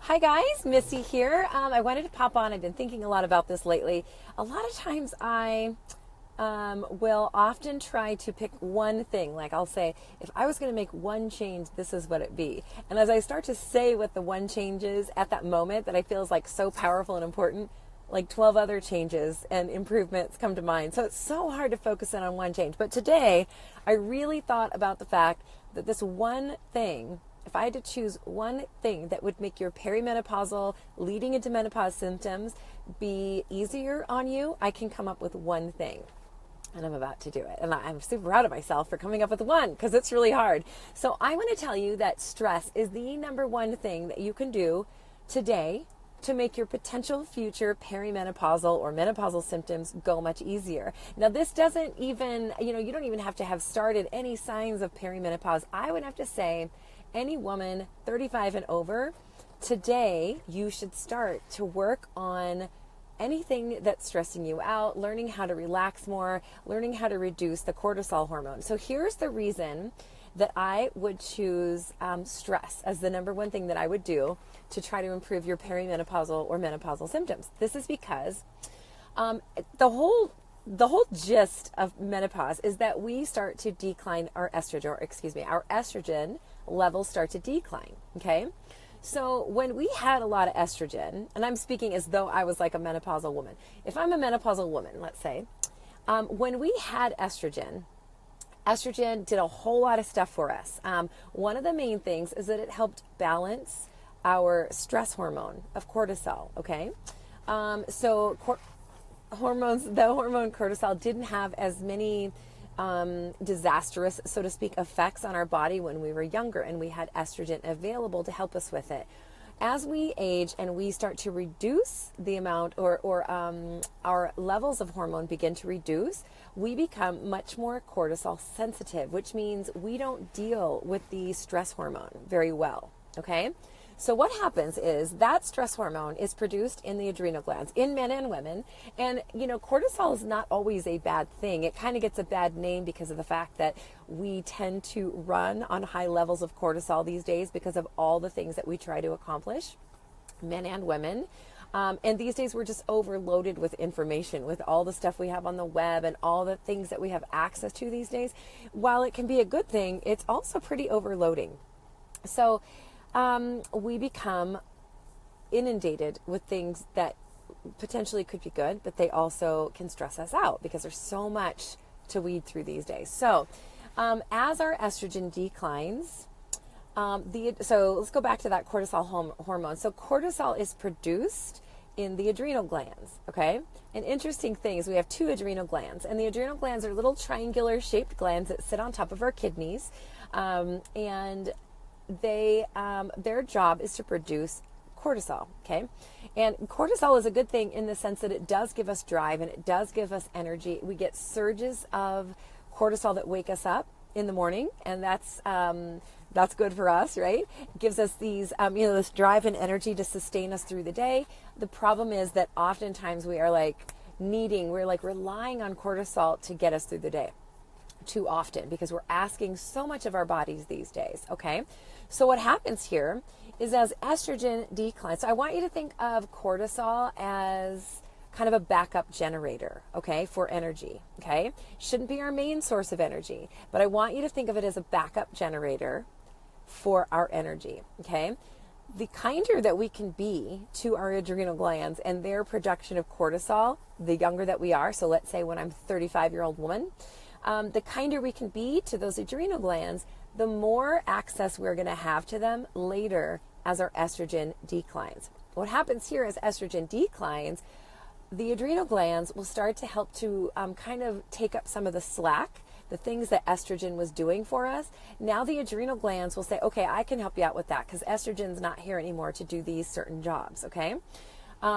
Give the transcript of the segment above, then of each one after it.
Hi guys, Missy here. I wanted to pop on. I've been thinking a lot about this lately. A lot of times I will often try to pick one thing. Like I'll say, if I was going to make one change, this is what it'd be. And as I start to say what the one change is at that moment that I feel is like so powerful and important, like 12 other changes and improvements come to mind. So it's so hard to focus in on one change. But today, I really thought about the fact that this one thing, if I had to choose one thing that would make your perimenopausal leading into menopause symptoms be easier on you, I can come up with one thing. And I'm about to do it. And I'm super proud of myself for coming up with one because it's really hard. So I want to tell you that stress is the number one thing that you can do today to make your potential future perimenopausal or menopausal symptoms go much easier. Now, this doesn't even, you don't even have to have started any signs of perimenopause. I would have to say any woman 35 and over, today you should start to work on anything that's stressing you out, learning how to relax more, learning how to reduce the cortisol hormone. So here's the reason that I would choose stress as the number one thing that I would do to try to improve your perimenopausal or menopausal symptoms. This is because the whole gist of menopause is that we start to decline our estrogen levels start to decline, okay? So when we had a lot of estrogen, and I'm speaking as though I was like a menopausal woman. If I'm a menopausal woman, let's say, when we had estrogen did a whole lot of stuff for us. One of the main things is that it helped balance our stress hormone of cortisol, okay? The hormone cortisol didn't have as many disastrous, so to speak, effects on our body when we were younger, and we had estrogen available to help us with it. As we age and we start to reduce the amount or our levels of hormone begin to reduce, we become much more cortisol sensitive, which means we don't deal with the stress hormone very well, okay? So what happens is that stress hormone is produced in the adrenal glands in men and women. And, cortisol is not always a bad thing. It kind of gets a bad name because of the fact that we tend to run on high levels of cortisol these days because of all the things that we try to accomplish, men and women. And these days we're just overloaded with information, with all the stuff we have on the web and all the things that we have access to these days. While it can be a good thing, it's also pretty overloading. So we become inundated with things that potentially could be good, but they also can stress us out because there's so much to weed through these days. So as our estrogen declines, so let's go back to that cortisol hormone. So cortisol is produced in the adrenal glands, okay? An interesting thing is we have two adrenal glands, and the adrenal glands are little triangular shaped glands that sit on top of our kidneys, and their job is to produce cortisol, okay? And cortisol is a good thing in the sense that it does give us drive and it does give us energy. We get surges of cortisol that wake us up in the morning, and that's good for us, right? It gives us these, this drive and energy to sustain us through the day. The problem is that oftentimes we're relying on cortisol to get us through the day too often because we're asking so much of our bodies these days, okay? So what happens here is as estrogen declines, so I want you to think of cortisol as kind of a backup generator, okay, for energy, okay? Shouldn't be our main source of energy, but I want you to think of it as a backup generator for our energy, okay? The kinder that we can be to our adrenal glands and their production of cortisol, the younger that we are, so let's say when I'm a 35-year-old woman, the kinder we can be to those adrenal glands, the more access we're going to have to them later as our estrogen declines. What happens here as estrogen declines, the adrenal glands will start to help to kind of take up some of the slack, the things that estrogen was doing for us. Now the adrenal glands will say, okay, I can help you out with that because estrogen's not here anymore to do these certain jobs, okay?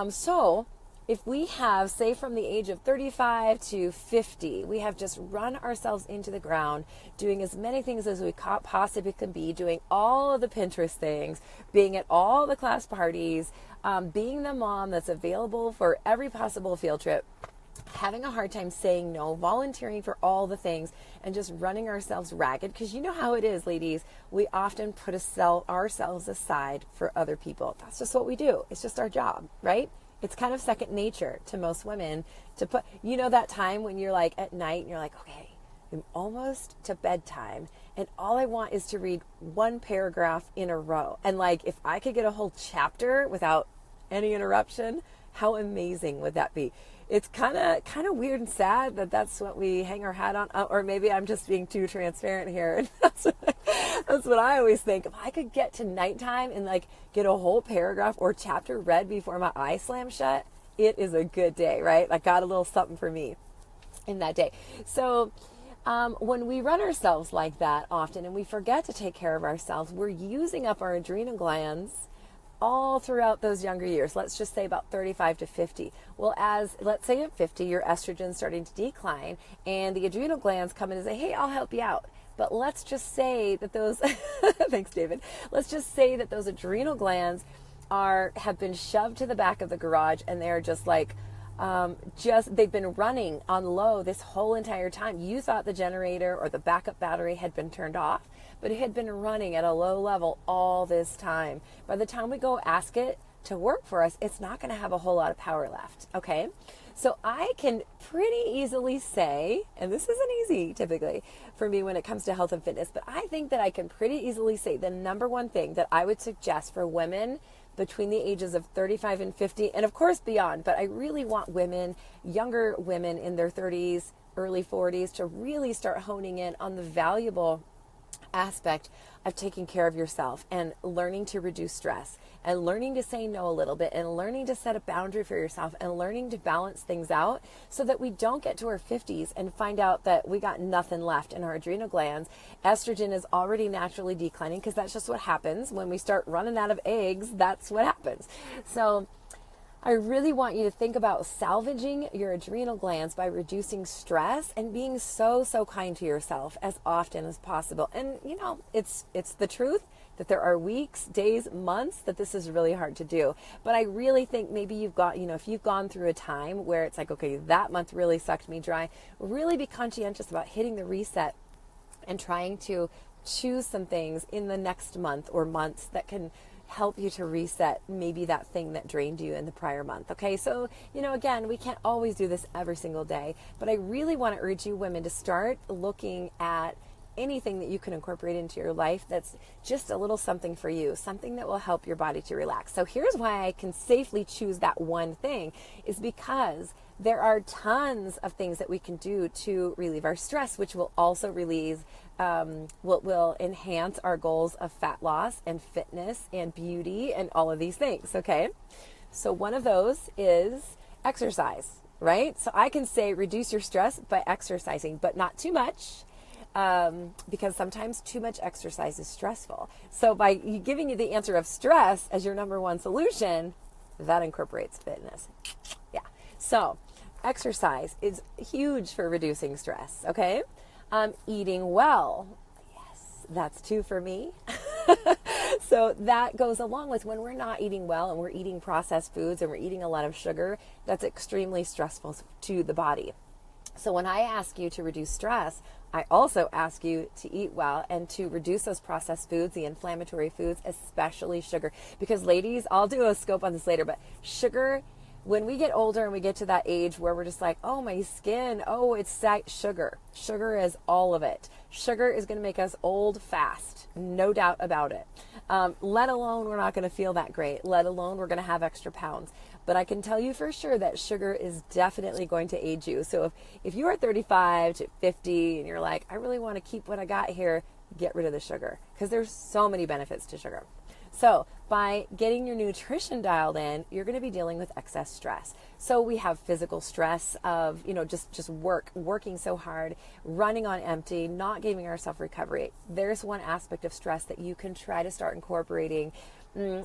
So if we have, say from the age of 35 to 50, we have just run ourselves into the ground, doing as many things as we possibly can be, doing all of the Pinterest things, being at all the class parties, being the mom that's available for every possible field trip, having a hard time saying no, volunteering for all the things, and just running ourselves ragged. Because you know how it is, ladies. We often put ourselves aside for other people. That's just what we do. It's just our job, right? It's kind of second nature to most women to put, that time when you're like at night and you're like, okay, I'm almost to bedtime and all I want is to read one paragraph in a row. And like, if I could get a whole chapter without any interruption, how amazing would that be? It's kind of weird and sad that that's what we hang our hat on. Or maybe I'm just being too transparent here. And that's what I always think. If I could get to nighttime and like get a whole paragraph or chapter read before my eyes slam shut, it is a good day, right? I got a little something for me in that day. So when we run ourselves like that often and we forget to take care of ourselves, we're using up our adrenal glands all throughout those younger years. Let's just say about 35 to 50. Well, let's say at 50, your estrogen's starting to decline and the adrenal glands come in and say, hey, I'll help you out. But let's just say that those, thanks, David. Let's just say that those adrenal glands have been shoved to the back of the garage and they're just like, they've been running on low this whole entire time. You thought the generator or the backup battery had been turned off, but it had been running at a low level all this time. By the time we go ask it to work for us, it's not going to have a whole lot of power left. Okay. So I can pretty easily say, and this isn't easy typically for me when it comes to health and fitness, but I think that I can pretty easily say the number one thing that I would suggest for women between the ages of 35 and 50, and of course beyond, but I really want women, younger women in their 30s, early 40s, to really start honing in on the valuable aspect of taking care of yourself and learning to reduce stress and learning to say no a little bit and learning to set a boundary for yourself and learning to balance things out so that we don't get to our 50s and find out that we got nothing left in our adrenal glands. Estrogen is already naturally declining because that's just what happens when we start running out of eggs. That's what happens. So I really want you to think about salvaging your adrenal glands by reducing stress and being so kind to yourself as often as possible. And it's the truth that there are weeks, days, months that this is really hard to do. But I really think maybe you've got, if you've gone through a time where it's like, okay, that month really sucked me dry, really be conscientious about hitting the reset and trying to choose some things in the next month or months that can help you to reset maybe that thing that drained you in the prior month. Okay, so again, we can't always do this every single day, but I really want to urge you women to start looking at anything that you can incorporate into your life that's just a little something for you, something that will help your body to relax. So here's why I can safely choose that one thing, is because there are tons of things that we can do to relieve our stress, which will also will enhance our goals of fat loss and fitness and beauty and all of these things. Okay. So one of those is exercise, right? So I can say reduce your stress by exercising, but not too much. Because sometimes too much exercise is stressful. So by giving you the answer of stress as your number one solution, that incorporates fitness. Yeah. So exercise is huge for reducing stress. Okay. Eating well. Yes, that's two for me. So that goes along with when we're not eating well and we're eating processed foods and we're eating a lot of sugar, that's extremely stressful to the body. So when I ask you to reduce stress, I also ask you to eat well and to reduce those processed foods, the inflammatory foods, especially sugar. Because ladies, I'll do a scope on this later, but sugar, when we get older and we get to that age where we're just like, oh, my skin, oh, it's that sugar. Sugar is all of it. Sugar is going to make us old fast, no doubt about it. Let alone we're not going to feel that great, let alone we're going to have extra pounds. But I can tell you for sure that sugar is definitely going to age you. So if you are 35 to 50 and you're like, I really want to keep what I got here, get rid of the sugar, because there's so many benefits to sugar. So by getting your nutrition dialed in, you're going to be dealing with excess stress. So we have physical stress of, just working so hard, running on empty, not giving ourselves recovery. There's one aspect of stress that you can try to start incorporating.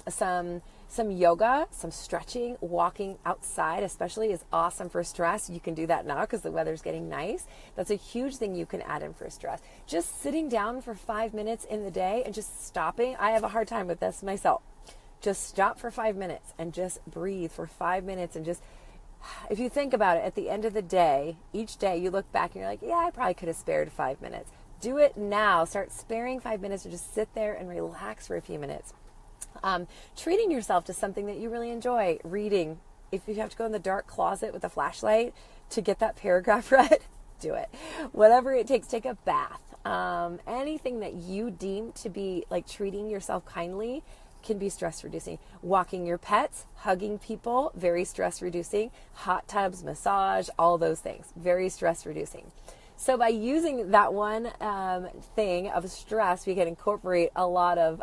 Some yoga, some stretching, walking outside especially is awesome for stress. You can do that now because the weather's getting nice. That's a huge thing you can add in for stress. Just sitting down for 5 minutes in the day and just stopping. I have a hard time with this myself. Just stop for 5 minutes and just breathe for 5 minutes and just if you think about it, at the end of the day, each day you look back and you're like, yeah, I probably could have spared 5 minutes. Do it now. Start sparing 5 minutes, or just sit there and relax for a few minutes. Treating yourself to something that you really enjoy. Reading. If you have to go in the dark closet with a flashlight to get that paragraph read, do it. Whatever it takes, take a bath. Anything that you deem to be like treating yourself kindly can be stress reducing. Walking your pets, hugging people, very stress reducing. Hot tubs, massage, all those things, very stress reducing. So by using that one thing of stress, we can incorporate a lot of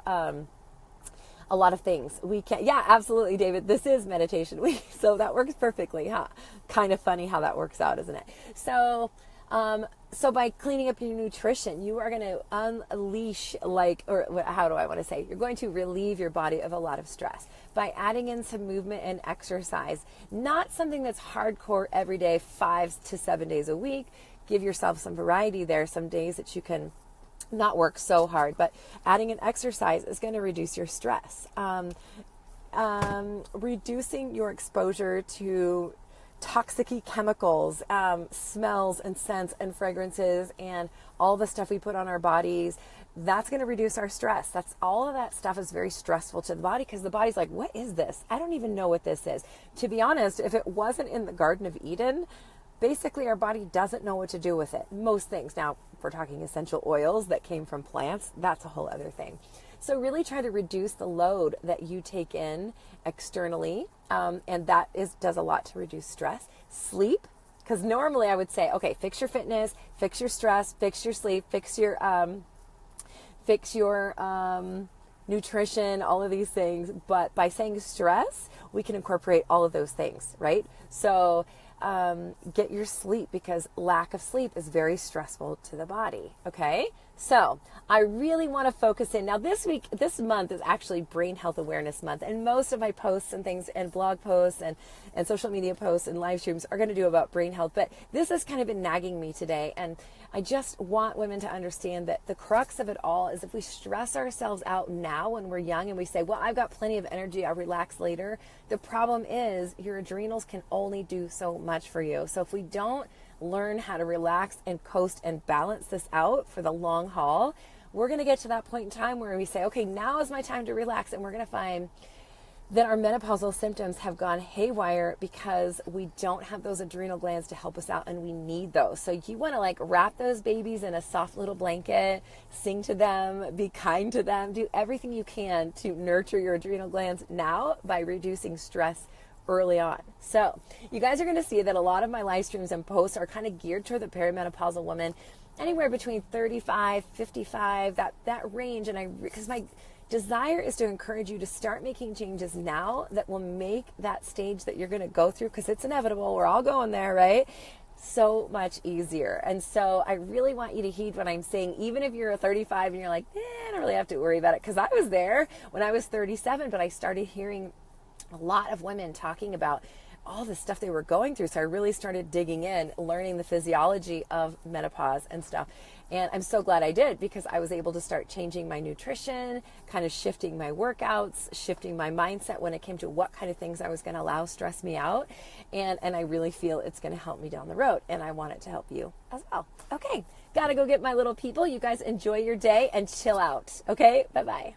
things. We can, yeah, absolutely, David. This is meditation week, so that works perfectly, huh? Kind of funny how that works out, isn't it? So by cleaning up your nutrition, you are going to unleash, how do I want to say? You're going to relieve your body of a lot of stress by adding in some movement and exercise. Not something that's hardcore every day, 5 to 7 days a week. Give yourself some variety there, some days that you can not work so hard, but adding an exercise is going to reduce your stress. Reducing your exposure to toxic chemicals, smells and scents and fragrances and all the stuff we put on our bodies, that's going to reduce our stress. That's all of that stuff is very stressful to the body, because the body's like, what is this? I don't even know what this is. To be honest, if it wasn't in the Garden of Eden, basically our body doesn't know what to do with it. Most things. Now, if we're talking essential oils that came from plants, that's a whole other thing. So really try to reduce the load that you take in externally, and that does a lot to reduce stress. Sleep, because normally I would say, okay, fix your fitness, fix your stress, fix your sleep, fix your nutrition, all of these things. But by saying stress, we can incorporate all of those things, right? So get your sleep, because lack of sleep is very stressful to the body. Okay. So I really want to focus in now. This month is actually Brain Health Awareness Month, and most of my posts and things and blog posts and social media posts and live streams are going to do about brain health. But this has kind of been nagging me today, and I just want women to understand that the crux of it all is if we stress ourselves out now when we're young and we say, well, I've got plenty of energy, I'll relax later. The problem is your adrenals can only do so much for you. So if we don't learn how to relax and coast and balance this out for the long haul, we're going to get to that point in time where we say, okay, now is my time to relax. And we're going to find that our menopausal symptoms have gone haywire because we don't have those adrenal glands to help us out, and we need those. So you want to wrap those babies in a soft little blanket, sing to them, be kind to them, do everything you can to nurture your adrenal glands now by reducing stress early on. So you guys are going to see that a lot of my live streams and posts are kind of geared toward the perimenopausal woman, anywhere between 35, 55, that range. And because my desire is to encourage you to start making changes now that will make that stage that you're going to go through, because it's inevitable, we're all going there, right? So much easier. And so I really want you to heed what I'm saying, even if you're a 35 and you're like, I don't really have to worry about it, because I was there when I was 37, but I started hearing a lot of women talking about all the stuff they were going through. So I really started digging in, learning the physiology of menopause and stuff. And I'm so glad I did, because I was able to start changing my nutrition, kind of shifting my workouts, shifting my mindset when it came to what kind of things I was going to allow stress me out. And I really feel it's going to help me down the road. And I want it to help you as well. Okay. Got to go get my little people. You guys enjoy your day and chill out. Okay. Bye-bye.